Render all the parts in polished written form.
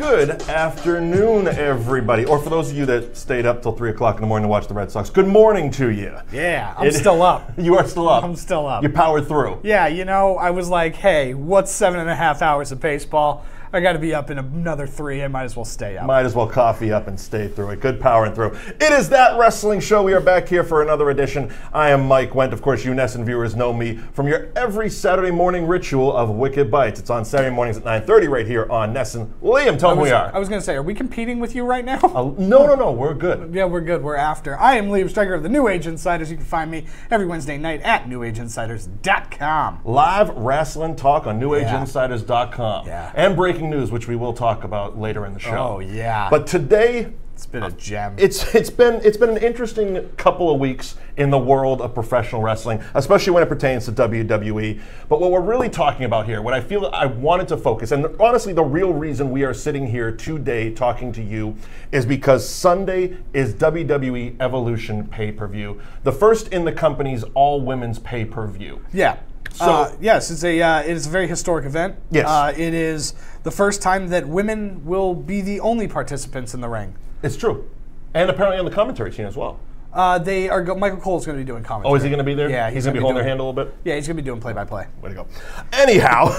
Good afternoon, everybody. Or for those of you that stayed up till 3 o'clock in the morning to watch the Red Sox, good morning to you. Yeah, I'm still up. You are still up? I'm still up. You powered through? Yeah, you know, I was like, hey, what's 7.5 hours of baseball? I got to be up in another 3. I might as well stay up. Might as well coffee up and stay through it. Good powering through. It is That Wrestling Show. We are back here for another edition. I am Mike Wendt. Of course, you Nesson viewers know me from your every Saturday morning ritual of Wicked Bites. It's on Saturday mornings at 9:30 right here on Nesson. Liam, tell them we are. I was going to say, are we competing with you right now? No. We're good. Yeah, we're good. We're after. I am Liam Stryker of the New Age Insiders. You can find me every Wednesday night at newageinsiders.com. Live wrestling talk on newageinsiders.com. Yeah. And breaking news, which we will talk about later in the show. Oh, yeah. But today, it's been a gem. It's been an interesting couple of weeks in the world of professional wrestling, especially when it pertains to WWE. But what we're really talking about here, what I feel I wanted to focus, and honestly the real reason we are sitting here today talking to you is because Sunday is WWE Evolution pay-per-view, the first in the company's all-women's pay-per-view. Yeah. So yes, it is a very historic event. Yes. It is the first time that women will be the only participants in the ring. It's true. And apparently on the commentary team as well. Michael Cole's going to be doing commentary. Oh, is he going to be there? Yeah, he's going to be holding their hand a little bit? Yeah, he's going to be doing play-by-play. Way to go. Anyhow,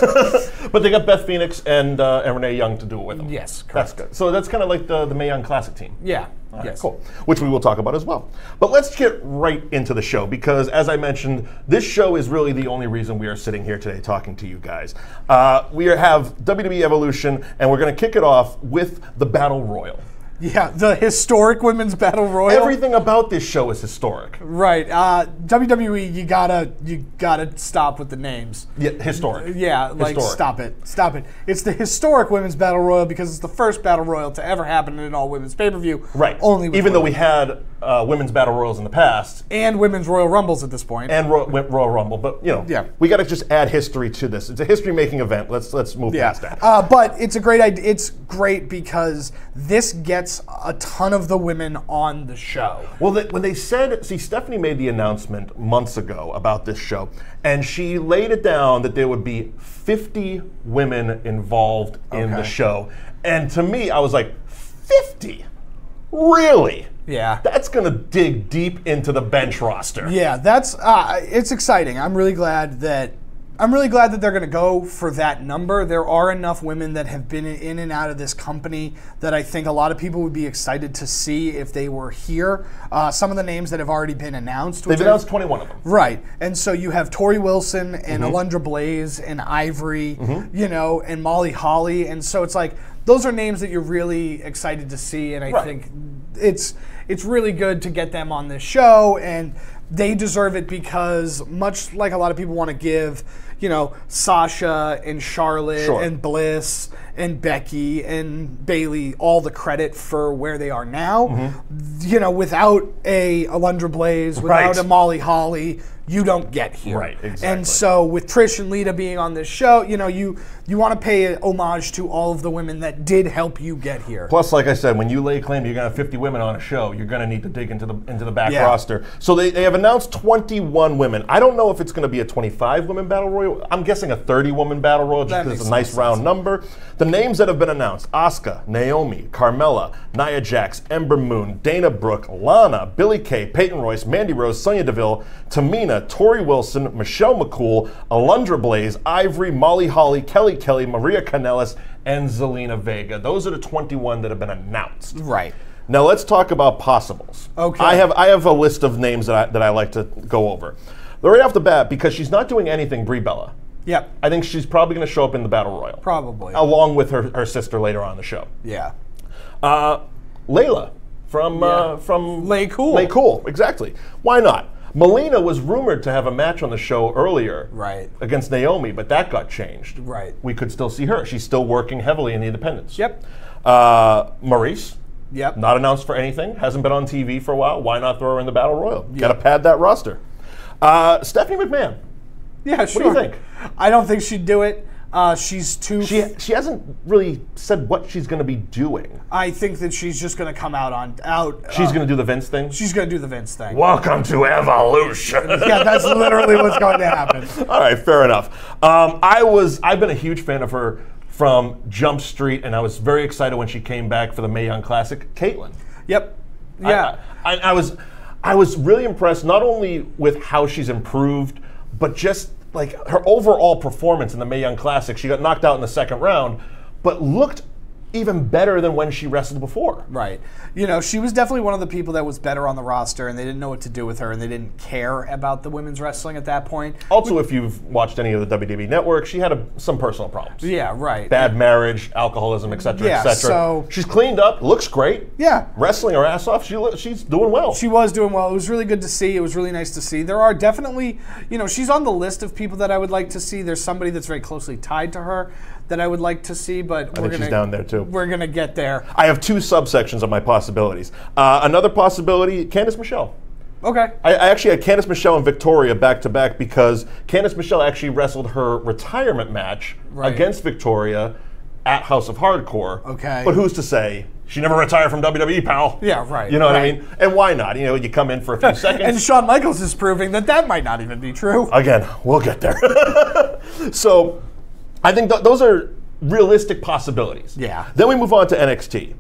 but they got Beth Phoenix and Renee Young to do it with them. Yes, correct. That's good. So that's kind of like the Mae Young Classic team. Yeah. All right, yes. Cool. Which we will talk about as well. But let's get right into the show because, as I mentioned, this show is really the only reason we are sitting here today talking to you guys. We have WWE Evolution, and we're going to kick it off with the Battle Royal. Yeah, the historic women's battle royal. Everything about this show is historic. Right. WWE, you gotta stop with the names. Yeah, historic. Yeah, like historic. Stop it. It's the historic women's battle royal because it's the first battle royal to ever happen in an all women's pay-per-view. Right. Only with even though women. we had women's battle royals in the past. And women's Royal Rumbles at this point. And Royal Rumble, but we got to just add history to this. It's a history-making event. Let's move past that. But it's a great idea. It's great because this gets a ton of the women on the show. Well, when they said, Stephanie made the announcement months ago about this show, and she laid it down that there would be 50 women involved in the show. And to me, I was like, 50? Really? Yeah. That's going to dig deep into the bench roster. Yeah, that's it's exciting. I'm really glad that they're going to go for that number. There are enough women that have been in and out of this company that I think a lot of people would be excited to see if they were here. Some of the names that have already been announced. They've announced 21 of them. Right. And so you have Tori Wilson and Alundra Blaze and Ivory, and Molly Holly. And so it's like, those are names that you're really excited to see. And I think it's really good to get them on this show. And they deserve it because much like a lot of people want to give, Sasha and Charlotte and Bliss and Becky and Bayley all the credit for where they are now. Without a Alundra Blaze, without a Molly Holly, you don't get here. Right, exactly. And so with Trish and Lita being on this show, you want to pay homage to all of the women that did help you get here. Plus, like I said, when you lay claim to you're going to have 50 women on a show, you're going to need to dig into the back roster. So they have announced 21 women. I don't know if it's going to be a 25-women battle royal. I'm guessing a 30-woman battle royal just because it's a nice round number. The names that have been announced: Asuka, Naomi, Carmella, Nia Jax, Ember Moon, Dana Brooke, Lana, Billie Kay, Peyton Royce, Mandy Rose, Sonya Deville, Tamina, Tori Wilson, Michelle McCool, Alundra Blaze, Ivory, Molly Holly, Kelly Kelly, Maria Kanellis, and Zelina Vega. Those are the 21 that have been announced. Right. Now let's talk about possibles. Okay. I have a list of names that I like to go over. Right off the bat, because she's not doing anything, Brie Bella. Yep. I think she's probably going to show up in the Battle Royal. Probably. Along with her sister later on in the show. Yeah. Layla from Lay Cool. Lay Cool, exactly. Why not? Melina was rumored to have a match on the show earlier against Naomi, but that got changed. Right. We could still see her. She's still working heavily in the independents. Yep. Maurice. Yep. Not announced for anything. Hasn't been on TV for a while. Why not throw her in the Battle Royal? Got to pad that roster. Stephanie McMahon. Yeah, sure. What do you think? I don't think she'd do it. She's too. She hasn't really said what she's going to be doing. I think that she's just going to come out. She's going to do the Vince thing. She's going to do the Vince thing. Welcome to Evolution. Yeah, that's literally what's going to happen. All right, fair enough. I've been a huge fan of her from Jump Street, and I was very excited when she came back for the Mae Young Classic, Caitlyn. Yep. Yeah. I was really impressed not only with how she's improved, but just like her overall performance in the Mae Young Classic. She got knocked out in the second round, but looked even better than when she wrestled before. Right. You know, she was definitely one of the people that was better on the roster, and they didn't know what to do with her, and they didn't care about the women's wrestling at that point. Also, if you've watched any of the WWE Network, she had some personal problems. Yeah, right. Bad marriage, alcoholism, etc., yeah, etc. So she's cleaned up, looks great. Yeah. Wrestling her ass off, she's doing well. She was doing well. It was really good to see. It was really nice to see. There are definitely, you know, she's on the list of people that I would like to see. There's somebody that's very closely tied to her that I would like to see, but she's down there too. We're gonna get there. I have two subsections of my possibilities. Another possibility, Candice Michelle. Okay. I actually had Candice Michelle and Victoria back to back because Candice Michelle actually wrestled her retirement match against Victoria at House of Hardcore. Okay. But who's to say? She never retired from WWE, pal. Yeah, right. You know what I mean? And why not? You know, you come in for a few seconds. And Shawn Michaels is proving that might not even be true. Again, we'll get there. So I think those are realistic possibilities. Yeah. Then we move on to NXT.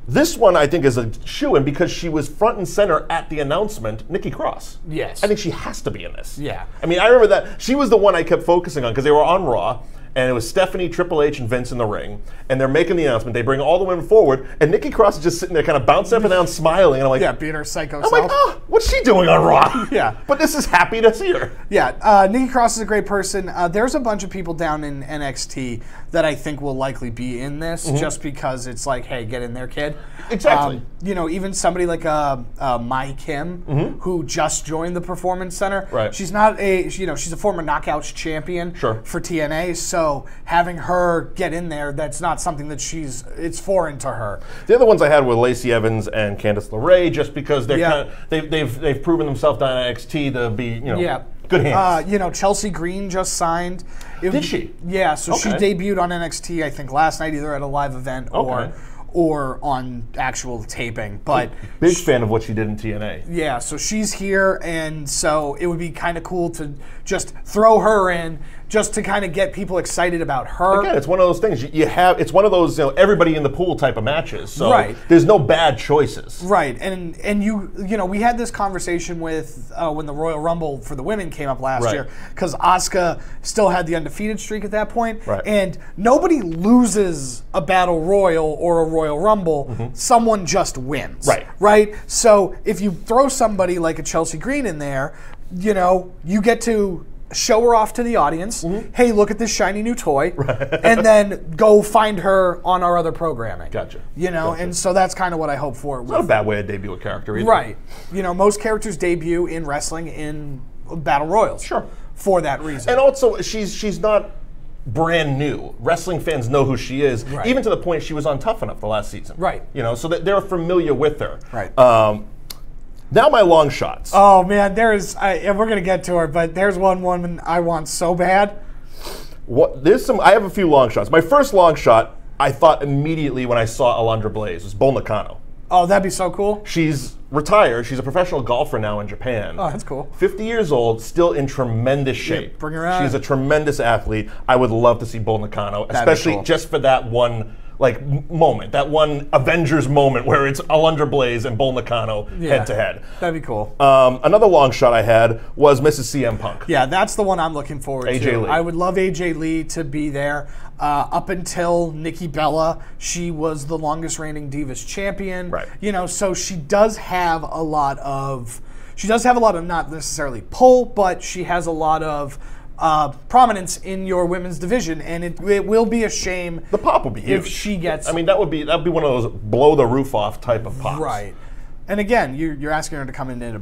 This one I think is a shoo-in because she was front and center at the announcement, Nikki Cross. Yes. I think she has to be in this. Yeah. I mean, I remember that she was the one I kept focusing on because they were on Raw, and it was Stephanie, Triple H, and Vince in the ring, and they're making the announcement. They bring all the women forward, and Nikki Cross is just sitting there kind of bouncing up and down, smiling, and I'm like, yeah, being her psycho I'm self. like, oh, what's she doing on Raw? Yeah. But this is happy to see her. Yeah, Nikki Cross is a great person. There's a bunch of people down in NXT that I think will likely be in this just because it's like, hey, get in there, kid. Exactly. You know, even somebody like Mai Kim, who just joined the Performance Center. Right. She's not she's a former Knockouts champion for TNA, so having her get in there, that's not something that it's foreign to her. The other ones I had were Lacey Evans and Candice LeRae, just because they're they've proven themselves down in NXT to be good hands. Chelsea Green just signed. Did she? Yeah, so she debuted on NXT, I think, last night, either at a live event or on actual taping. But big fan of what she did in TNA. Yeah, so she's here, and so it would be kind of cool to just throw her in, just to kind of get people excited about her. Again, it's one of those things it's one of those everybody in the pool type of matches. So there's no bad choices. Right, and we had this conversation with when the Royal Rumble for the women came up last year, because Asuka still had the undefeated streak at that point, and nobody loses a Battle Royal or a Royal Rumble. Someone just wins. Right. So if you throw somebody like a Chelsea Green in there, you get to show her off to the audience. Hey, look at this shiny new toy, and then go find her on our other programming. Gotcha. And so that's kind of what I hope for. It's not a bad way to debut a character either. Right. Most characters debut in wrestling in battle royals. Sure. For that reason. And also, she's not brand new. Wrestling fans know who she is, even to the point she was on Tough Enough the last season. Right. So that they're familiar with her. Right. Now my long shots. Oh man, and we're gonna get to her, but there's one woman I want so bad. I have a few long shots. My first long shot, I thought immediately when I saw Alundra Blaze, was Bull Nakano. Oh, that'd be so cool. She's retired. She's a professional golfer now in Japan. Oh, that's cool. 50 years old, still in tremendous shape. Yeah, bring her out. She's a tremendous athlete. I would love to see Bull Nakano, especially just for that one moment, that one Avengers moment where it's Alundra Blaze and Bull Nakano head to head. That'd be cool. Another long shot I had was Mrs. CM Punk. Yeah, that's the one I'm looking forward to. AJ Lee. I would love AJ Lee to be there. Up until Nikki Bella, she was the longest reigning Divas champion. Right. So she does have a lot of not necessarily pull, but she has a lot of prominence in your women's division, and it will be a shame. The pop will be huge if she gets. I mean, that'd be one of those blow the roof off type of pops. Right. And again, you're asking her to come in a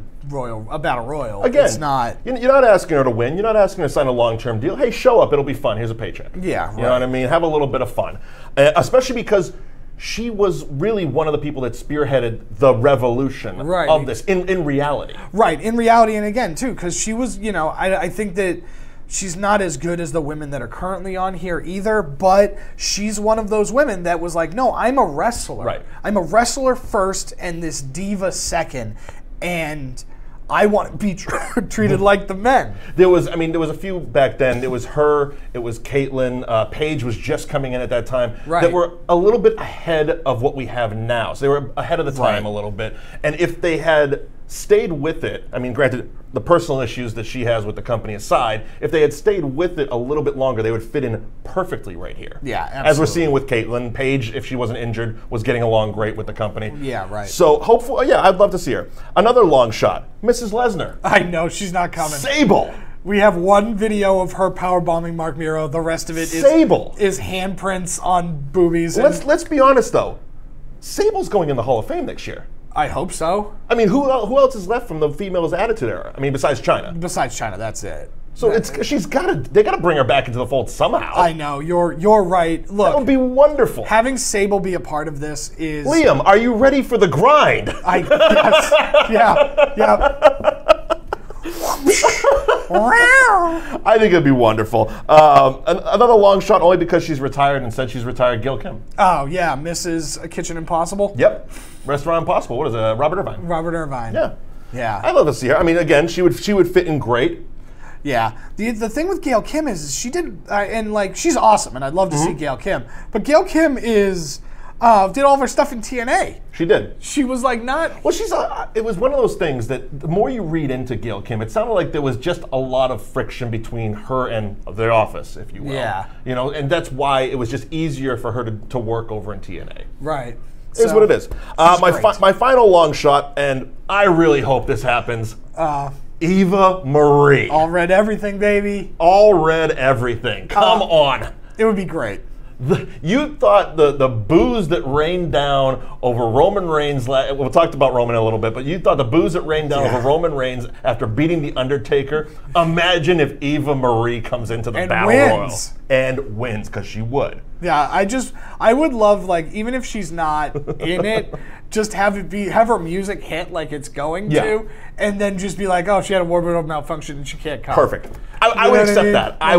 battle royal. Again, it's not. You're not asking her to win. You're not asking her to sign a long-term deal. Hey, show up. It'll be fun. Here's a paycheck. Yeah. You know what I mean? Have a little bit of fun, especially because she was really one of the people that spearheaded the revolution of this in reality. Right. In reality, and again too, because she was. I think that. She's not as good as the women that are currently on here either, but she's one of those women that was like, no, I'm a wrestler. Right. I'm a wrestler first and this diva second, and I want to be treated like the men. There was a few back then. It was her, it was Caitlyn, Paige was just coming in at that time, that were a little bit ahead of what we have now. So they were ahead of the time a little bit. And if they had stayed with it, I mean, granted, the personal issues that she has with the company aside, if they had stayed with it a little bit longer, they would fit in perfectly right here. Yeah, absolutely. As we're seeing with Caitlyn, Paige, if she wasn't injured, was getting along great with the company. Yeah, right. So hopefully, yeah, I'd love to see her. Another long shot, Mrs. Lesnar. I know, she's not coming. Sable. We have one video of her powerbombing Mark Miro. The rest of it is handprints on boobies. Let's be honest, though. Sable's going in the Hall of Fame next year. I hope so. I mean, who else is left from the females Attitude Era? I mean, besides China. Besides China, that's it. So they got to bring her back into the fold somehow. I know, you're right. Look, that would be wonderful. Having Sable be a part of this is Liam. Are you ready for the grind? Yes, yeah. I think it'd be wonderful. Another long shot, only because she's retired and said she's retired. Gail Kim. Oh yeah, Mrs. Kitchen Impossible. Yep, Restaurant Impossible. What is it? Robert Irvine. Robert Irvine. Yeah, yeah. I'd love to see her. I mean, again, she would fit in great. Yeah. The thing with Gail Kim is she did, and like she's awesome, and I'd love to see Gail Kim. But Gail Kim is did all of her stuff in TNA. She did. She was like not. Well, it was one of those things that the more you read into Gail Kim, it sounded like there was just a lot of friction between her and The Office, if you will. Yeah. You know, and that's why it was just easier for her to work over in TNA. Right. Is what it is. My final long shot, and I really hope this happens. Eva Marie. All read everything, baby. All read everything. Come on. It would be great. You thought the boos that rained down over Roman Reigns, we'll talk about Roman in a little bit, but you thought the boos that rained down over Roman Reigns after beating The Undertaker, imagine if Eva Marie comes into the Battle Royal and wins, because she would. Yeah, I would love, like, even if she's not in it, just have her music hit like it's going to, and then just be like, oh, she had a wardrobe malfunction and she can't come. Perfect. I would accept that. I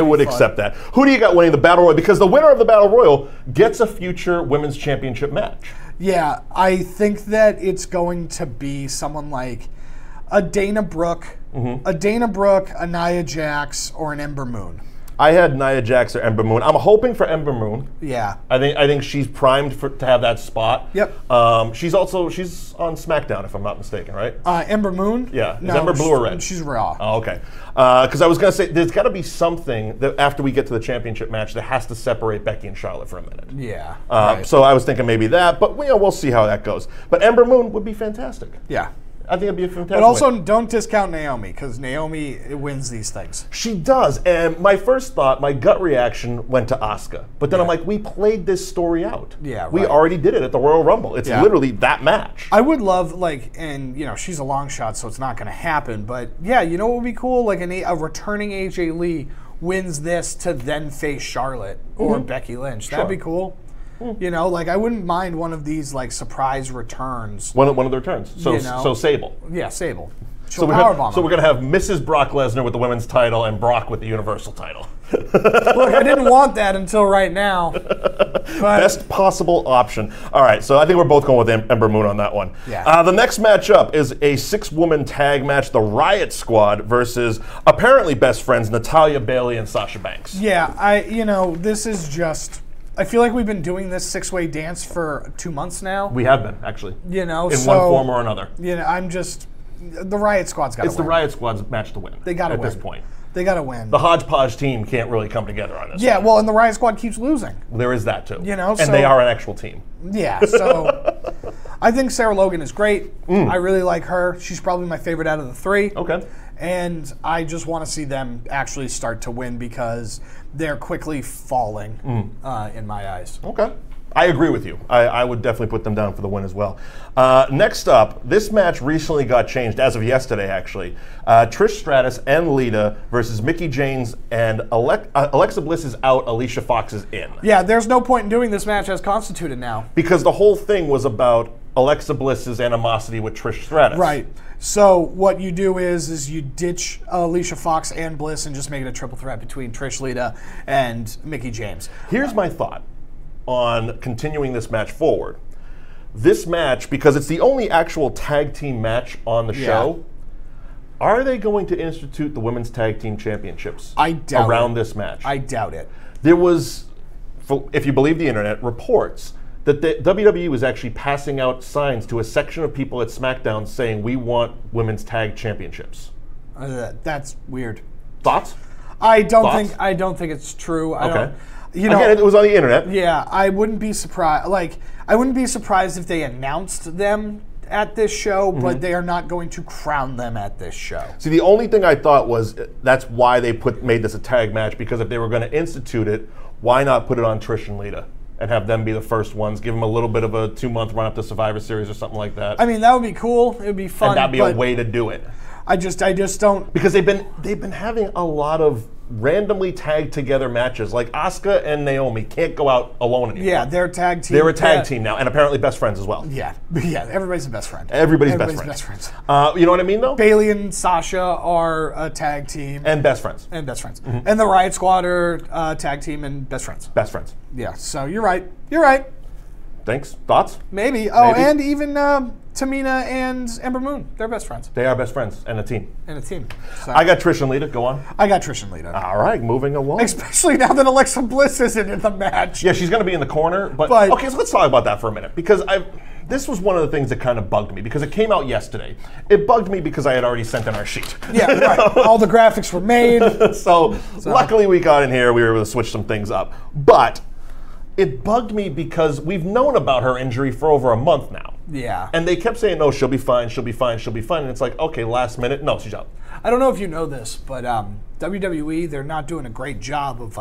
would accept that. Who do you got winning the Battle Royal? Because the winner of the Battle Royal gets a future Women's Championship match. Yeah, I think that it's going to be someone like a Dana Brooke, a Nia Jax, or an Ember Moon. I had Nia Jax or Ember Moon. I'm hoping for Ember Moon. Yeah. I think she's primed to have that spot. Yep. She's on SmackDown, if I'm not mistaken, right? Ember Moon? Yeah. Is Ember blue or red? She's Raw. Oh, okay. Because I was going to say, there's got to be something that after we get to the championship match that has to separate Becky and Charlotte for a minute. Yeah. So I was thinking maybe that, but we'll see how that goes. But Ember Moon would be fantastic. Yeah. I think it'd be a fantastic. But also, don't discount Naomi, because Naomi wins these things. She does, and my first thought, my gut reaction went to Asuka. But then I'm like, we played this story out. Yeah, right. We already did it at the Royal Rumble. It's literally that match. I would love, like, and, she's a long shot, so it's not going to happen. But, yeah, you know what would be cool? Like, a returning AJ Lee wins this to then face Charlotte or Becky Lynch. That'd be cool. Like I wouldn't mind one of these like surprise returns. One of the returns. So Sable. Yeah, Sable. So we're gonna have Mrs. Brock Lesnar with the women's title and Brock with the Universal title. Look, I didn't want that until right now. Best possible option. All right, so I think we're both going with Ember Moon on that one. Yeah. The next matchup is a 6-woman tag match: the Riot Squad versus apparently best friends Natalya, Bayley, and Sasha Banks. Yeah, this is just. I feel like we've been doing this 6-way dance for 2 months now. We have been, actually. In one form or another. I'm just the Riot Squad's got to win. It's the Riot Squad's match to win. They got to win at this point. They got to win. The hodgepodge team can't really come together on this. Yeah, well, and the Riot Squad keeps losing. There is that too. And they are an actual team. Yeah, so I think Sarah Logan is great. I really like her. She's probably my favorite out of the 3. Okay. And I just want to see them actually start to win because they're quickly falling in my eyes. Okay. I agree with you. I would definitely put them down for the win as well. Next up, this match recently got changed, as of yesterday, actually. Trish Stratus and Lita versus Mickie James, and Alexa Bliss is out, Alicia Fox is in. Yeah, there's no point in doing this match as constituted now. Because the whole thing was about Alexa Bliss's animosity with Trish Stratus. Right. So what you do is you ditch Alicia Fox and Bliss and just make it a triple threat between Trish, Lita, and Mickie James. Here's my thought on continuing this match forward. this match, because it's the only actual tag team match on the show, are they going to institute the women's tag team championships around this match? I doubt it. There was, if you believe the internet, reports that the WWE was actually passing out signs to a section of people at SmackDown saying, we want women's tag championships. That's weird. Thoughts? I don't think it's true. Okay. Again, it was on the internet. Yeah, I wouldn't be surprised. I wouldn't be surprised if they announced them at this show, but they are not going to crown them at this show. See, the only thing I thought was that's why they made this a tag match, because if they were going to institute it, why not put it on Trish and Lita and have them be the first ones, give them a little bit of a 2-month run up to Survivor Series or something like that. I mean, that would be cool. It would be fun. And that'd be a way to do it. I just don't, because they've been having a lot of randomly tagged together matches. Like Asuka and Naomi can't go out alone anymore. Yeah, they're a tag team. They're a tag team now, and apparently best friends as well. Yeah, everybody's a best friend. Everybody's best friends. You know what I mean, though? Bayley and Sasha are a tag team. And best friends. And best friends. And the Riot Squad are a tag team and best friends. Best friends. Yeah, so you're right. You're right. Thanks. Thoughts? Maybe. Oh, maybe. And even Tamina and Ember Moon. They're best friends. They are best friends and a team. So. I got Trish and Lita. Go on. I got Trish and Lita. All right, moving along. Especially now that Alexa Bliss isn't in the match. Yeah, she's going to be in the corner. But okay, so let's talk about that for a minute, because this was one of the things that kind of bugged me, because it came out yesterday. It bugged me because I had already sent in our sheet. Yeah, right. All the graphics were made. So luckily we got in here. We were able to switch some things up. But it bugged me because we've known about her injury for over a month now. Yeah. And they kept saying, no, she'll be fine, she'll be fine, she'll be fine. And it's like, okay, last minute, no, she's out. I don't know if you know this, but WWE, they're not doing a great job of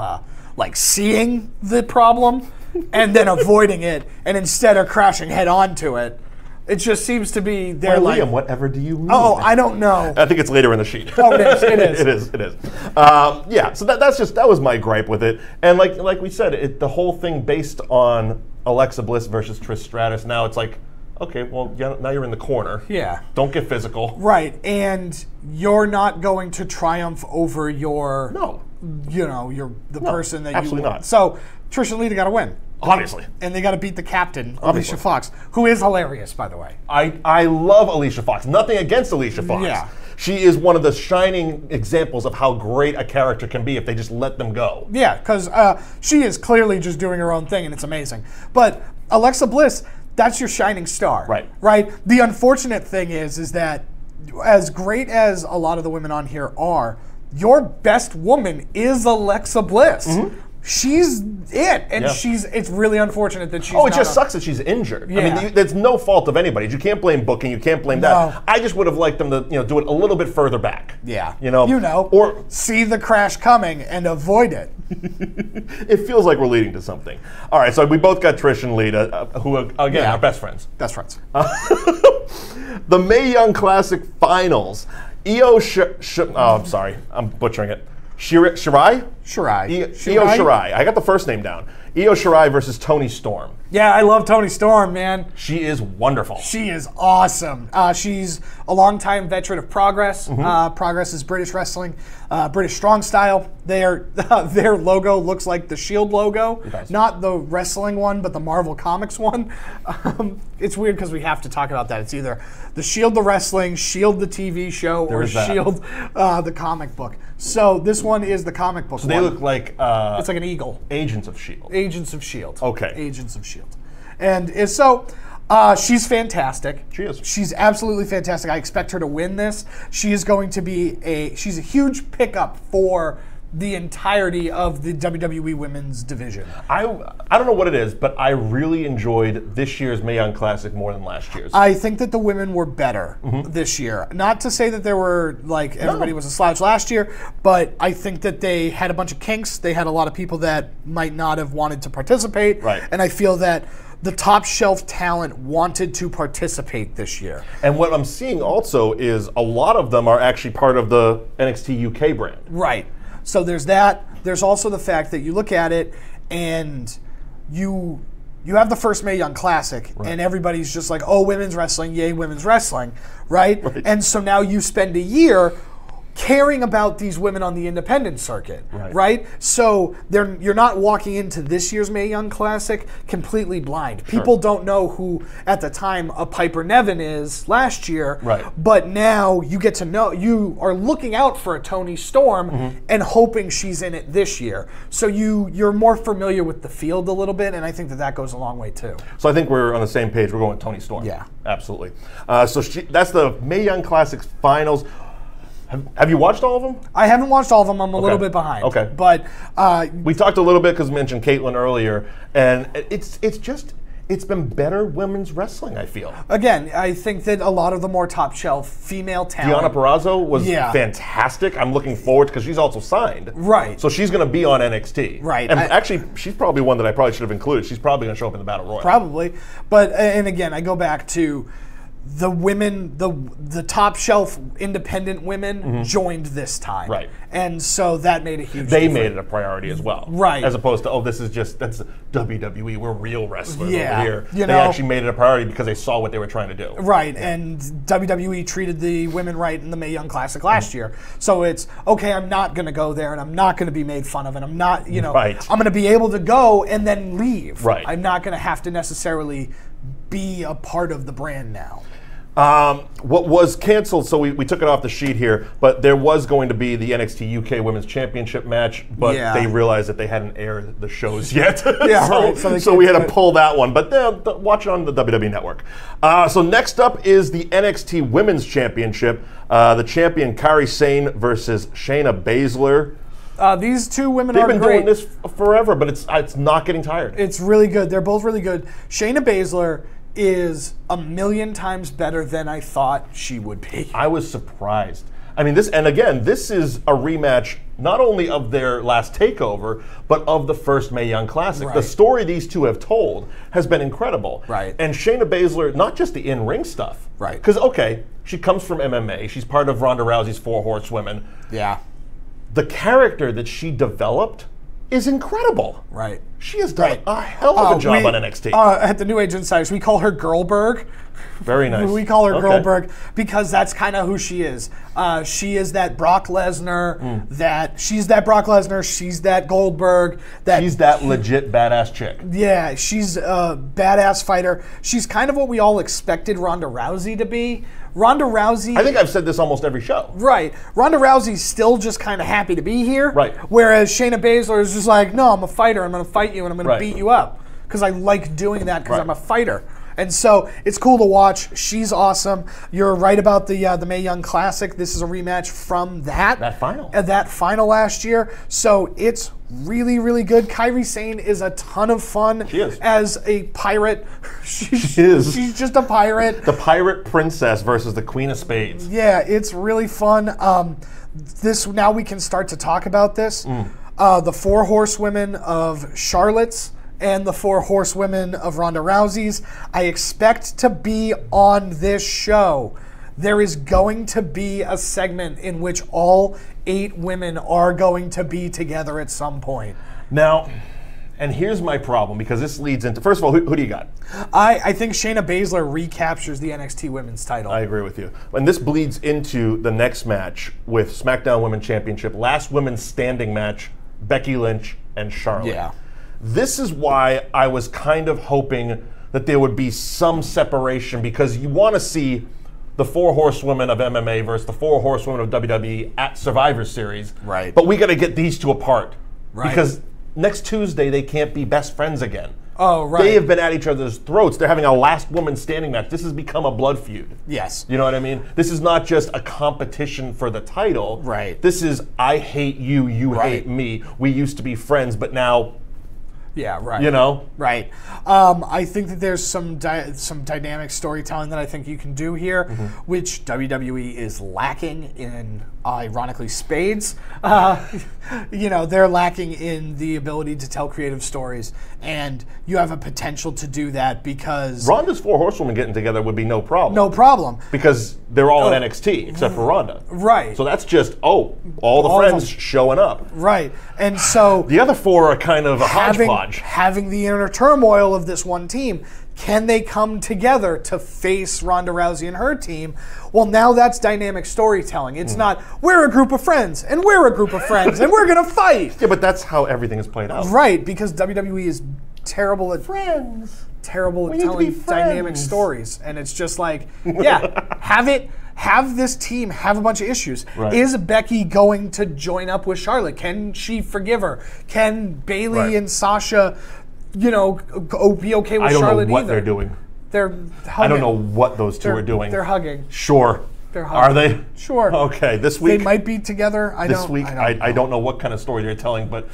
seeing the problem and then avoiding it, and instead are crashing head onto it. It just seems to be Liam, whatever do you mean? Oh, I don't know. I think it's later in the sheet. Oh, it is. It is. Yeah. So that was my gripe with it. And like we said, the whole thing based on Alexa Bliss versus Trish Stratus. Now it's like, okay, well, now you're in the corner. Yeah. Don't get physical. Right, and you're not going to triumph over your person that absolutely you not. So Trish and Lita got to win. Obviously. And they got to beat the captain, Alicia Fox, who is hilarious, by the way. I love Alicia Fox. Nothing against Alicia Fox. Yeah. She is one of the shining examples of how great a character can be if they just let them go. Yeah, because she is clearly just doing her own thing, and it's amazing. But Alexa Bliss, that's your shining star. Right. Right? The unfortunate thing is that as great as a lot of the women on here are, your best woman is Alexa Bliss. Mm-hmm. She's it, and it's really unfortunate that she's it just sucks that she's injured. Yeah. I mean, it's no fault of anybody's. You can't blame booking, you can't blame that. I just would have liked them to, do it a little bit further back. Yeah. Or see the crash coming and avoid it. It feels like we're leading to something. All right, so we both got Trish and Lita, who again are best friends. Best friends. The Mae Young Classic Finals. I'm sorry, I'm butchering it. Shirai? Io Shirai. I got the first name down. Io Shirai versus Toni Storm. Yeah, I love Toni Storm, man. She is wonderful. She is awesome. She's a longtime veteran of Progress. Mm-hmm. Progress is British wrestling, British strong style. Their logo looks like the Shield logo, not the wrestling one, but the Marvel Comics one. It's weird because we have to talk about that. It's either the Shield the wrestling, Shield the TV show, or Shield the comic book. So this one is the comic book. So they look like it's like an eagle. Agents of Shield. Agents of Shield. Okay. Agents of Shield. And so she's fantastic. She is. She's absolutely fantastic. I expect her to win this. She is going to be she's a huge pickup for the entirety of the WWE Women's division. I don't know what it is, but I really enjoyed this year's Mae Young Classic more than last year's. I think that the women were better this year. Not to say that there were, everybody was a slouch last year, but I think that they had a bunch of kinks. They had a lot of people that might not have wanted to participate. Right. And I feel that the top shelf talent wanted to participate this year. And what I'm seeing also is a lot of them are actually part of the NXT UK brand. Right. So there's that. There's also the fact that you look at it and you have the first Mae Young Classic, and everybody's just like, oh, women's wrestling, yay, women's wrestling, right? And so now you spend a year caring about these women on the independent circuit, right? So you're not walking into this year's Mae Young Classic completely blind. People don't know who, at the time, a Piper Niven is last year, but now you get to know, you are looking out for a Toni Storm and hoping she's in it this year. So you're more familiar with the field a little bit, and I think that goes a long way too. So I think we're on the same page. We're going with Toni Storm. Yeah. Absolutely. So that's the Mae Young Classics finals. Have you watched all of them? I haven't watched all of them. I'm a little bit behind. Okay. But we talked a little bit because we mentioned Caitlyn earlier, and it's been better women's wrestling, I feel. Again, I think that a lot of the more top shelf female talent. Deonna Purrazzo was fantastic. I'm looking forward because she's also signed. Right. So she's going to be on NXT. Right. And actually, she's probably one that I probably should have included. She's probably going to show up in the Battle Royal. Probably. But, and again, I go back to the women, the top shelf independent women joined this time. Right. And so that made a huge difference. They made it a priority as well. Right. As opposed to, this is just, that's WWE, we're real wrestlers over here. You they know, actually made it a priority because they saw what they were trying to do. Right, and WWE treated the women right in the Mae Young Classic last year. So it's, okay, I'm not going to go there and I'm not going to be made fun of and I'm not, I'm going to be able to go and then leave. Right. I'm not going to have to necessarily be a part of the brand now. What was canceled, so we took it off the sheet here, but there was going to be the NXT UK Women's Championship match, but they realized that they hadn't aired the shows yet. So we had to pull that one, but watch it on the WWE Network. So next up is the NXT Women's Championship. The champion, Kairi Sane versus Shayna Baszler. These two women are great. They've been doing this forever, but it's not getting tired. It's really good. They're both really good. Shayna Baszler is 1,000,000 times better than I thought she would be. I was surprised. I mean, this is a rematch not only of their last takeover, but of the first Mae Young Classic. The story these two have told has been incredible. Right. And Shayna Baszler, not just the in-ring stuff. Right. Because, she comes from MMA. She's part of Ronda Rousey's 4 Horsewomen. Yeah. The character that she developed is incredible. Right. She has done a hell of a job on NXT. At the New Age Insiders, we call her Girlberg. Very nice. We call her Girlberg because that's kind of who she is. She is that Brock Lesnar, she's that Goldberg. She's that legit badass chick. Yeah, she's a badass fighter. She's kind of what we all expected Ronda Rousey to be. Ronda Rousey... I think I've said this almost every show. Right. Ronda Rousey's still just kind of happy to be here. Right. Whereas Shayna Baszler is just like, no, I'm a fighter. I'm going to fight you and I'm going to beat you up. Because I like doing that because I'm a fighter. And so it's cool to watch. She's awesome. You're right about the Mae Young Classic. This is a rematch from that final. That final last year. So it's really, really good. Kairi Sane is a ton of fun. She is. As a pirate. She is. She's just a pirate. The pirate princess versus the Queen of Spades. Yeah, it's really fun. Now we can start to talk about this. The 4 Horsewomen of Charlotte's and the 4 Horsewomen of Ronda Rousey's. I expect to be on this show. There is going to be a segment in which all 8 women are going to be together at some point. Now, and here's my problem, because this leads into, first of all, who do you got? I think Shayna Baszler recaptures the NXT Women's title. I agree with you. And this bleeds into the next match with SmackDown Women's Championship, last women's standing match, Becky Lynch and Charlotte. Yeah. This is why I was kind of hoping that there would be some separation, because you want to see the 4 Horsewomen of MMA versus the 4 Horsewomen of WWE at Survivor Series. Right. But we got to get these two apart. Right. Because next Tuesday they can't be best friends again. Oh, right. They have been at each other's throats. They're having a last woman standing match. This has become a blood feud. Yes. You know what I mean? This is not just a competition for the title. Right. This is, I hate you, you hate me. We used to be friends, but now... Yeah, right. You know? Right. I think that there's some dynamic storytelling that I think you can do here, which WWE is lacking in, ironically, spades. They're lacking in the ability to tell creative stories, and you have a potential to do that because... Ronda's 4 Horsewomen getting together would be no problem. No problem. Because they're all in NXT except for Ronda. Right. So that's just, all the friends showing up. Right. And so the other 4 are kind of a hodgepodge. Having the inner turmoil of this one team, can they come together to face Ronda Rousey and her team? Well, now that's dynamic storytelling. It's not, we're a group of friends, and we're a group of friends, and we're going to fight. Yeah, but that's how everything is played out. Right, because WWE is terrible at friends. Terrible at telling dynamic stories. And it's just like, yeah, have this team have a bunch of issues. Right. Is Becky going to join up with Charlotte? Can she forgive her? Can Bayley and Sasha, be okay with Charlotte either? I don't know what they're doing. They're hugging. I don't know what those 2 are doing. They're hugging. Sure. They're hugging. Are they? Sure. Okay, this week. They might be together. I don't know what kind of story they're telling, but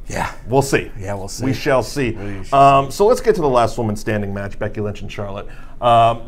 yeah, we'll see. Yeah, we'll see. We shall see. So let's get to the last woman standing match, Becky Lynch and Charlotte,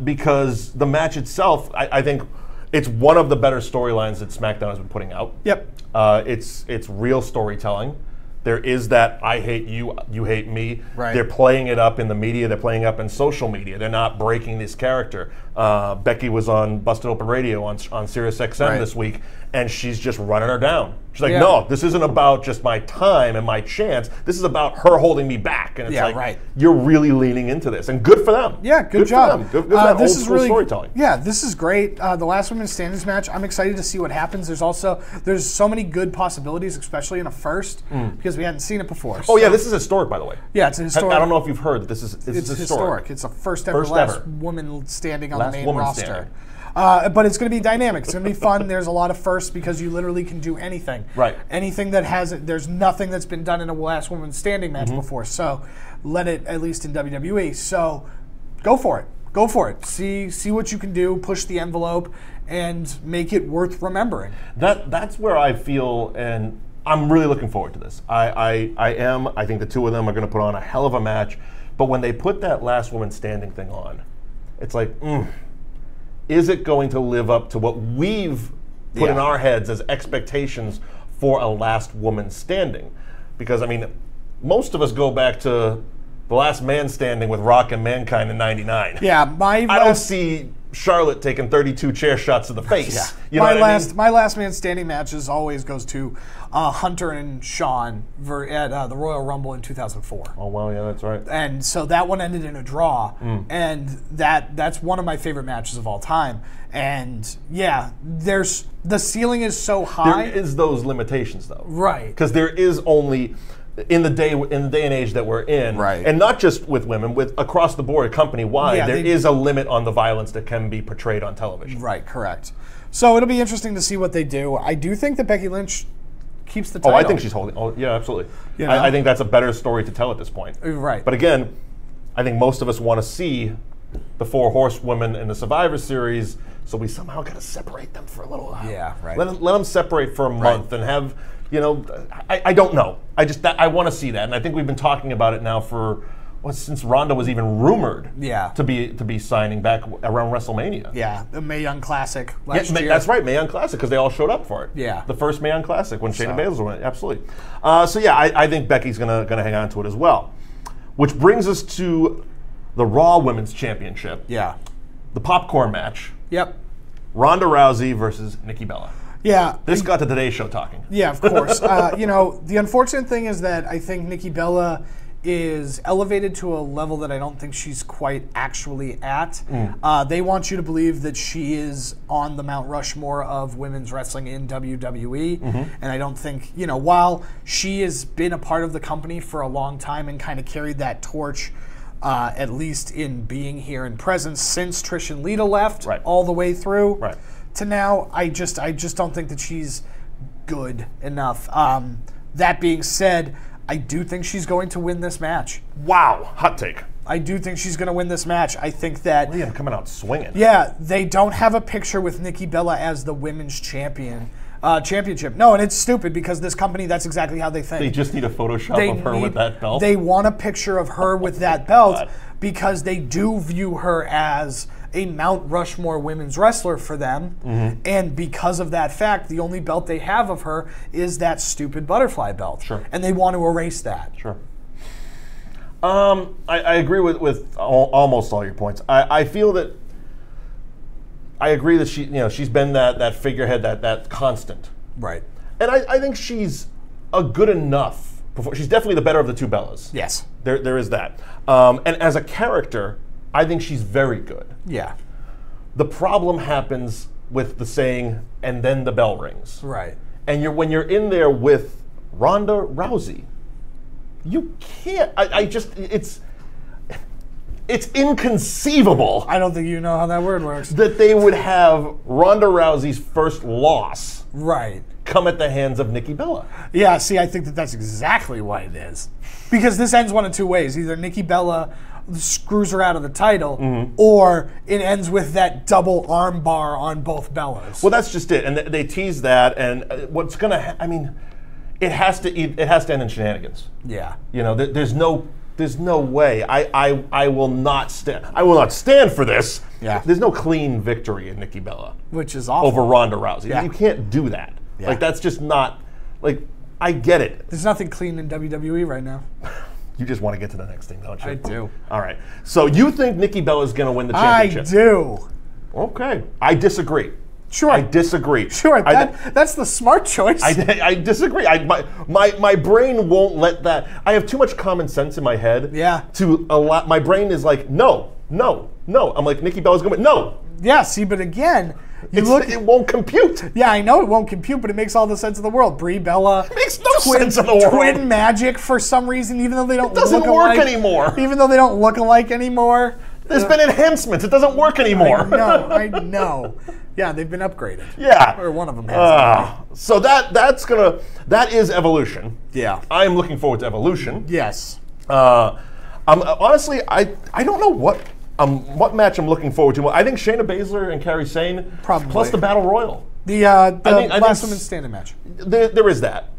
because the match itself, I think it's one of the better storylines that SmackDown has been putting out. Yep. It's real storytelling. There is that I hate you, you hate me. Right. They're playing it up in the media. They're playing it up in social media. They're not breaking this character. Becky was on Busted Open Radio on Sirius XM this week, and she's just running her down. She's like, no, this isn't about just my time and my chance. This is about her holding me back. And it's you're really leaning into this. And good for them. Yeah, good job. Good for them. This is really storytelling. Yeah, this is great. The last women's standings match, I'm excited to see what happens. There's so many good possibilities, especially in a first, because we hadn't seen it before. Oh, yeah, this is historic, by the way. Yeah, it's a historic. I don't know if you've heard that this is historic. It's a first ever woman standing on the main roster. But it's going to be dynamic. It's going to be fun. There's a lot of firsts because you literally can do anything. Right. Anything that there's nothing that's been done in a last woman standing match before. So let it, at least in WWE. So go for it. Go for it. See what you can do. Push the envelope and make it worth remembering. That's where I feel, and I'm really looking forward to this. I am. I think the 2 of them are going to put on a hell of a match. But when they put that last woman standing thing on, it's like, is it going to live up to what we've put in our heads as expectations for a last woman standing? Because, I mean, most of us go back to the last man standing with Rock and Mankind in '99. Yeah, I don't see Charlotte taking 32 chair shots to the face. Yeah. You know my last man standing matches always goes to Hunter and Shawn at the Royal Rumble in 2004. Oh, wow, yeah, that's right. And so that one ended in a draw, and that's one of my favorite matches of all time. And yeah, the ceiling is so high. There is those limitations, though. Right. Because there is only, in the day and age that we're in, and not just with women, with across the board, company-wide, there is a limit on the violence that can be portrayed on television. Right, correct. So it'll be interesting to see what they do. I do think that Becky Lynch keeps the title. Oh, I think she's holding. Oh, yeah, absolutely. You know? I think that's a better story to tell at this point. Right. But again, I think most of us want to see the 4 horsewomen in the Survivor Series, so we somehow got to separate them for a little while. Yeah, right. Let them separate for a month and have, I don't know. I want to see that, and I think we've been talking about it now for since Ronda was even rumored to be signing back around WrestleMania. Yeah, the Mae Young Classic last year. That's right, Mae Young Classic, because they all showed up for it. Yeah. The first Mae Young Classic when Shayna Baszler went. Absolutely. I think Becky's gonna hang on to it as well. Which brings us to the Raw Women's Championship. Yeah. The popcorn match. Yep. Ronda Rousey versus Nikki Bella. Yeah. This got the Today Show talking. Yeah, of course. The unfortunate thing is that I think Nikki Bella is elevated to a level that I don't think she's quite actually at. They want you to believe that she is on the Mount Rushmore of women's wrestling in WWE. And I don't think, while she has been a part of the company for a long time and kind of carried that torch, at least in being here in presence since Trish and Lita left, all the way through to now, I just don't think that she's good enough. That being said, I do think she's going to win this match. Wow, hot take. I do think she's going to win this match. I think that... Liam coming out swinging. Yeah, they don't have a picture with Nikki Bella as the women's championship. No, and it's stupid because this company, that's exactly how they think. They just need a Photoshop of her with that belt? They want a picture of her with that belt because they do view her as a Mount Rushmore women's wrestler for them. And because of that fact, the only belt they have of her is that stupid butterfly belt. Sure. And they want to erase that. Sure. I agree with almost all your points. I feel that I agree that she's been that figurehead, that constant. Right. And I think she's a good enough performer. She's definitely the better of the two Bellas. Yes. There is that. And as a character, I think she's very good. Yeah. The problem happens with the saying, and then the bell rings. Right. And when you're in there with Ronda Rousey, you can't. It's inconceivable. I don't think you know how that word works. That they would have Ronda Rousey's first loss right. come at the hands of Nikki Bella. Yeah, see, I think that's exactly what it is. Because this ends one of two ways. Either Nikki Bella screws her out of the title, or it ends with that double arm bar on both Bellas. Well, that's just it. And they tease that, and what's going to it has to end in shenanigans. Yeah. There's no way. I will not stand. I will not stand for this. Yeah. There's no clean victory in Nikki Bella. Which is awful. Over Ronda Rousey. Yeah. You can't do that. Yeah. That's just not. I get it. There's nothing clean in WWE right now. You just want to get to the next thing, don't you? I do. All right. So you think Nikki Bella is going to win the championship? I do. Okay. I disagree. Sure. I disagree. Sure. That's the smart choice. I disagree. My brain won't let that. I have too much common sense in my head. Yeah. To allow. My brain is like, no. I'm like, Nikki Bella's going to win. No. Yeah. See, but again. It won't compute. Yeah, I know it won't compute, but it makes all the sense in the world. Brie Bella. It makes no sense in the world. Twin magic for some reason, even though they don't. It doesn't work anymore. Even though they don't look alike anymore. There's been enhancements. It doesn't work anymore. I know. Yeah, they've been upgraded. Yeah. Or one of them has. So that is evolution. Yeah. I'm looking forward to evolution. Yes. Honestly, I don't know what match I'm looking forward to. I think Shayna Baszler and Kairi Sane, probably, plus the Battle Royal. The last women's standing match. There is that.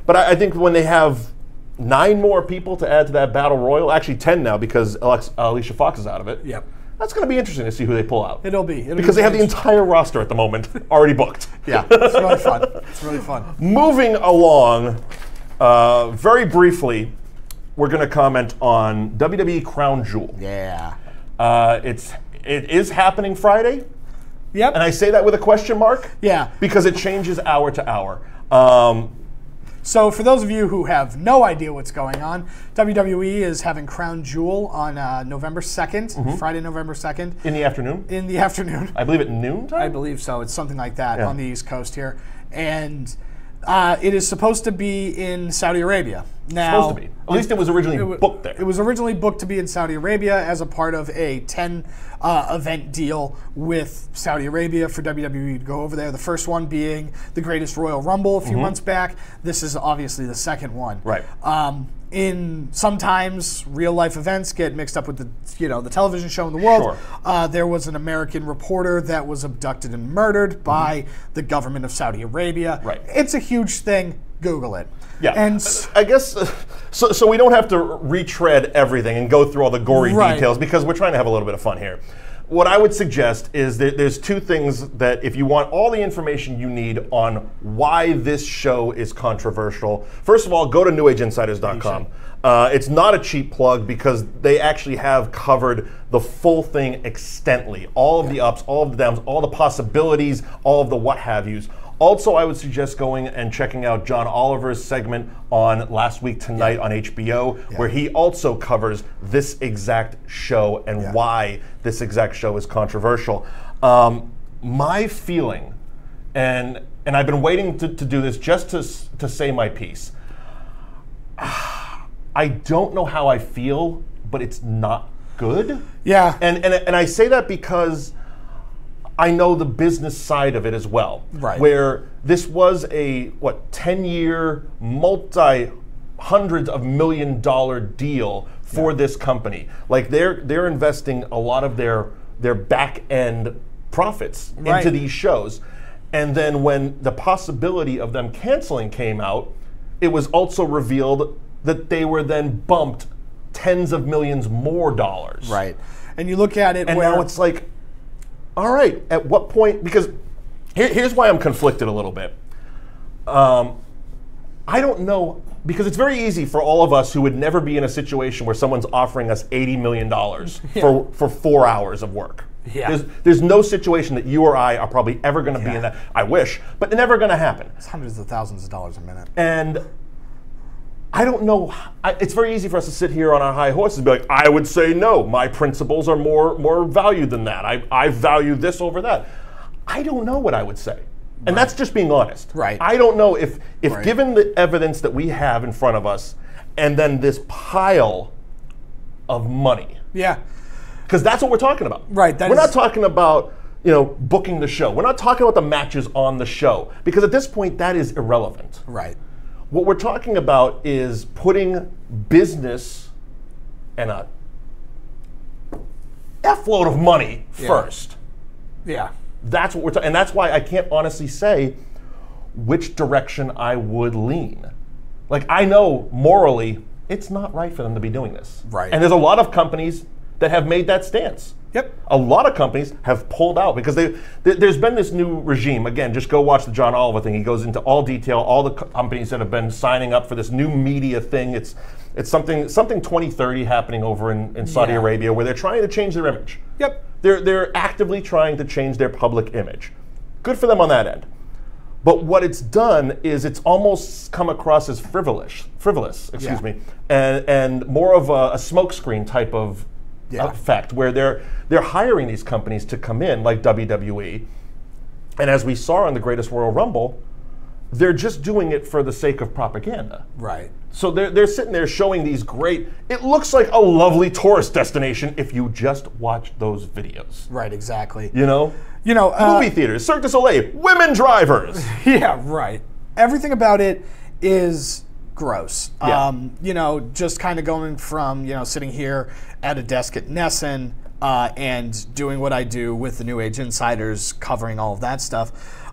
But I think when they have 9 more people to add to that Battle Royal, actually 10 now because Alicia Fox is out of it. Yep. That's going to be interesting to see who they pull out. It'll be because they have the entire roster at the moment already booked. Yeah, it's really fun. It's really fun. Moving along, very briefly, we're going to comment on WWE Crown Jewel. Yeah. It is happening Friday. Yep. And I say that with a question mark. Yeah. Because it changes hour to hour. So for those of you who have no idea what's going on, WWE is having Crown Jewel on November 2nd, Friday, November 2nd. In the afternoon? In the afternoon. I believe at noon time? I believe so. It's something like that on the East Coast here. And it is supposed to be in Saudi Arabia. Now, supposed to be. At least it was originally booked there. It was originally booked to be in Saudi Arabia as a part of a 10 event deal with Saudi Arabia for WWE to go over there. The first one being the Greatest Royal Rumble a few months back. This is obviously the second one. Right. Sometimes real life events get mixed up with the television show in the world. Sure. There was an American reporter that was abducted and murdered by the government of Saudi Arabia. Right. It's a huge thing. Google it. Yeah. And I guess so we don't have to retread everything and go through all the gory details because we're trying to have a little bit of fun here. What I would suggest is that there's 2 things that if you want all the information you need on why this show is controversial, first of all, go to newageinsiders.com. It's not a cheap plug because they actually have covered the full thing extently. All of the ups, all of the downs, all the possibilities, all of the what have yous. Also, I would suggest going and checking out John Oliver's segment on Last Week Tonight on HBO, where he also covers this exact show and why this exact show is controversial. My feeling, and I've been waiting to do this just to say my piece. I don't know how I feel, but it's not good. Yeah. And I say that because I know the business side of it as well. Right. Where this was a 10-year, multi-hundreds of million-dollar deal for this company. Like they're investing a lot of their back end profits into these shows. And then when the possibility of them canceling came out, it was also revealed that they were then bumped tens of millions more dollars. Right. And you look at it and now it's like, all right, at what point, because here's why I'm conflicted a little bit. I don't know, because it's very easy for all of us who would never be in a situation where someone's offering us $80 million for 4 hours of work. Yeah. There's no situation that you or I are probably ever going to be in that. I wish, but never going to happen. It's hundreds of thousands of dollars a minute. And I don't know. It's very easy for us to sit here on our high horses and be like, I would say no. My principles are more valued than that. I value this over that. I don't know what I would say. And that's just being honest. Right. I don't know if given the evidence that we have in front of us and then this pile of money. Yeah. Because that's what we're talking about. Right. We're not talking about, booking the show. We're not talking about the matches on the show. Because at this point, that is irrelevant. Right. What we're talking about is putting business and a F-load of money first. Yeah. That's what we're talking, and that's why I can't honestly say which direction I would lean. Like, I know morally it's not right for them to be doing this. Right. And there's a lot of companies that have made that stance. Yep. A lot of companies have pulled out because there's been this new regime. Again, just go watch the John Oliver thing. He goes into all detail, all the companies that have been signing up for this new media thing. It's something 2030 happening over in Saudi Arabia where they're trying to change their image. Yep. They're actively trying to change their public image. Good for them on that end. But what it's done is it's almost come across as frivolous, and more of a smokescreen type of effect, where they're hiring these companies to come in, like WWE, and as we saw on the Greatest Royal Rumble, they're just doing it for the sake of propaganda. Right. So they're sitting there showing these great, it looks like a lovely tourist destination if you just watch those videos. Right, exactly. Movie theaters, Cirque du Soleil, women drivers. Yeah, right. Everything about it is gross. Yeah. Just kind of going from, sitting here at a desk at Nesson and doing what I do with the New Age Insiders, covering all of that stuff.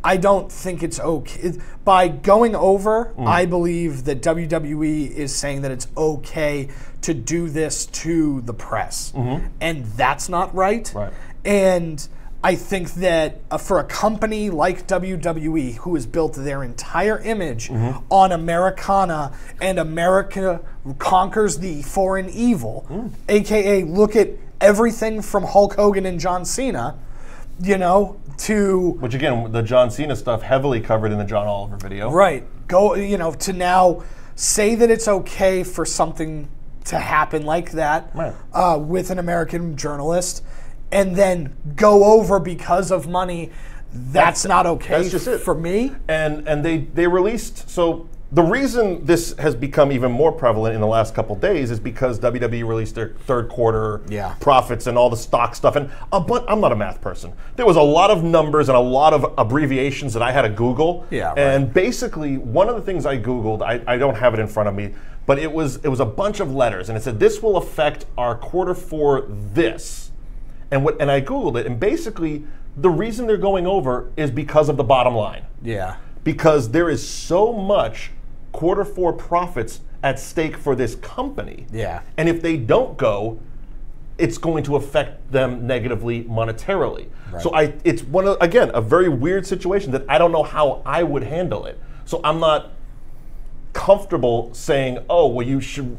I don't think it's okay. By going over, I believe that WWE is saying that it's okay to do this to the press. And that's not right. Right. And I think that for a company like WWE, who has built their entire image on Americana and America conquers the foreign evil, aka look at everything from Hulk Hogan and John Cena, Which again, the John Cena stuff heavily covered in the John Oliver video. Right. To now say that it's okay for something to happen like that with an American journalist and then go over because of money, that's not okay that's just it. For me. And they released, so the reason this has become even more prevalent in the last couple days is because WWE released their third quarter profits and all the stock stuff. And I'm not a math person. There was a lot of numbers and a lot of abbreviations that I had to Google. Yeah, and basically, one of the things I Googled, I don't have it in front of me, but it was a bunch of letters, and it said this will affect our quarter for this. And I Googled it, and basically, the reason they're going over is because of the bottom line. Yeah. Because there is so much quarter four profits at stake for this company. Yeah. And if they don't go, it's going to affect them negatively monetarily. Right. So it's again, a very weird situation that I don't know how I would handle it. So I'm not comfortable saying, oh, well, you should,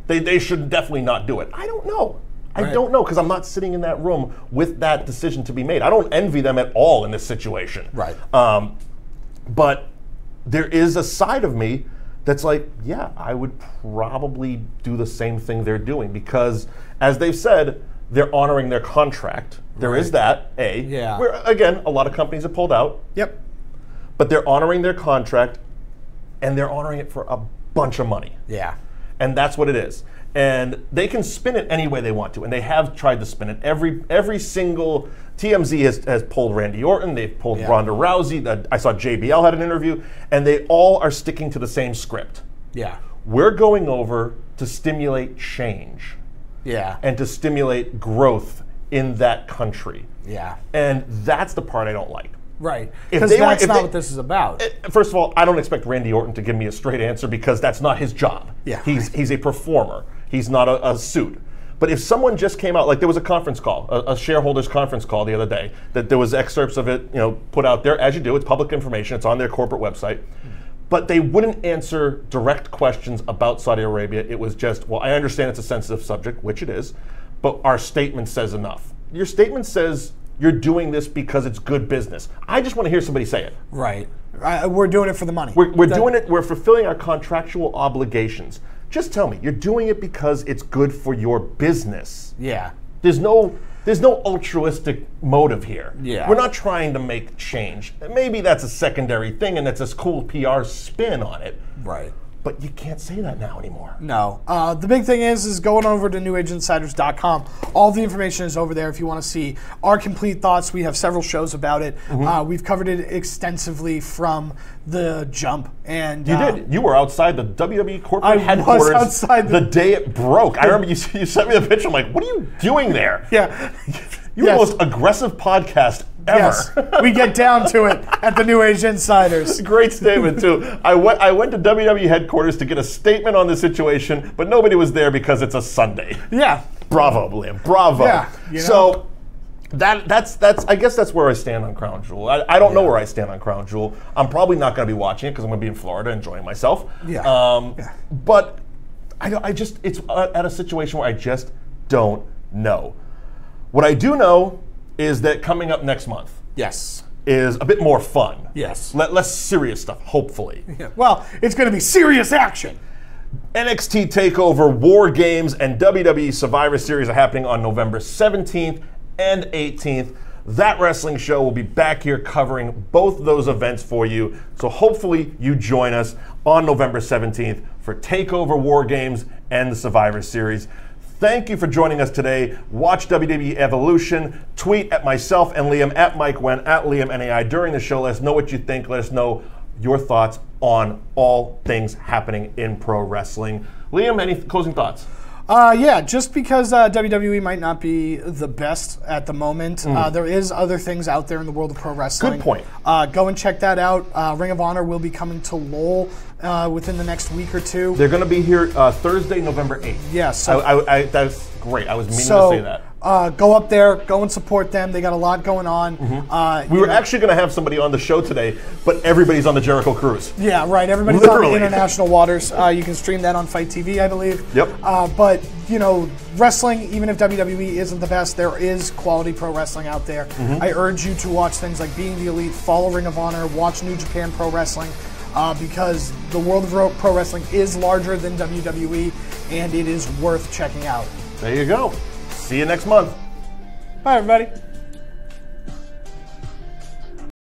they should definitely not do it. I don't know. I don't know, because I'm not sitting in that room with that decision to be made. I don't envy them at all in this situation. Right. But there is a side of me that's like, yeah, I would probably do the same thing they're doing, because as they've said, they're honoring their contract. There is that, Yeah. Where, again, a lot of companies have pulled out. Yep. But they're honoring their contract, and they're honoring it for a bunch of money. Yeah. And that's what it is. And they can spin it any way they want to, and they have tried to spin it. Every single TMZ has pulled Randy Orton, they've pulled Ronda Rousey. I saw JBL had an interview, and they all are sticking to the same script. Yeah. We're going over to stimulate change. Yeah. And to stimulate growth in that country. Yeah. And that's the part I don't like. Right. Because that's not what this is about. First of all, I don't expect Randy Orton to give me a straight answer, because that's not his job. Yeah. He's a performer. He's not a suit. But if someone just came out, like there was a conference call, a shareholders conference call the other day, that there was excerpts of it, put out there, as you do, it's public information, it's on their corporate website. But they wouldn't answer direct questions about Saudi Arabia. It was just, well, I understand it's a sensitive subject, which it is, but our statement says enough. Your statement says you're doing this because it's good business. I just want to hear somebody say it. Right. We're doing it for the money. We're doing it. We're fulfilling our contractual obligations. Just tell me, you're doing it because it's good for your business. Yeah. There's no altruistic motive here. Yeah. We're not trying to make change. Maybe that's a secondary thing and it's a cool PR spin on it. Right. But you can't say that now anymore. No. The big thing is going over to NewAgeInsiders.com. All the information is over there if you want to see our complete thoughts. We have several shows about it. We've covered it extensively from the jump. And you did. You were outside the WWE corporate headquarters outside the day it broke. I remember you sent me the picture. I'm like, what are you doing there? Yeah. You're the most aggressive podcast ever. Yes, we get down to it at the New Age Insiders. Great statement, too. I went to WWE headquarters to get a statement on the situation, but nobody was there because it's a Sunday. Yeah. Bravo, Liam. Bravo. Yeah. So that's I guess that's where I stand on Crown Jewel. I don't know where I stand on Crown Jewel. I'm probably not going to be watching it because I'm going to be in Florida enjoying myself. Yeah. But I just it's at a situation where I just don't know. What I do know is that coming up next month is a bit more fun. Yes. Less serious stuff, hopefully. Yeah. Well, it's going to be serious action. NXT TakeOver, War Games, and WWE Survivor Series are happening on November 17th and 18th. That wrestling show will be back here covering both those events for you. So hopefully you join us on November 17th for TakeOver, War Games, and the Survivor Series. Thank you for joining us today. Watch WWE Evolution. Tweet at myself and Liam, at Mike Wen, at Liam NAI during the show. Let us know what you think. Let us know your thoughts on all things happening in pro wrestling. Liam, any closing thoughts? Just because WWE might not be the best at the moment, there is other things out there in the world of pro wrestling. Good point. Go and check that out. Ring of Honor will be coming to Lowell within the next week or two. They're going to be here Thursday, November 8th. Yeah, so that's great. I was meaning to say that. Go up there, go and support them. They got a lot going on. We were actually going to have somebody on the show today, but everybody's on the Jericho cruise. Yeah, right. Everybody's on the international waters. You can stream that on Fight TV, I believe. Yep. But, wrestling, even if WWE isn't the best, there is quality pro wrestling out there. I urge you to watch things like Being the Elite, follow Ring of Honor, watch New Japan Pro Wrestling, because the world of pro wrestling is larger than WWE, and it is worth checking out. There you go. See you next month. Bye, everybody.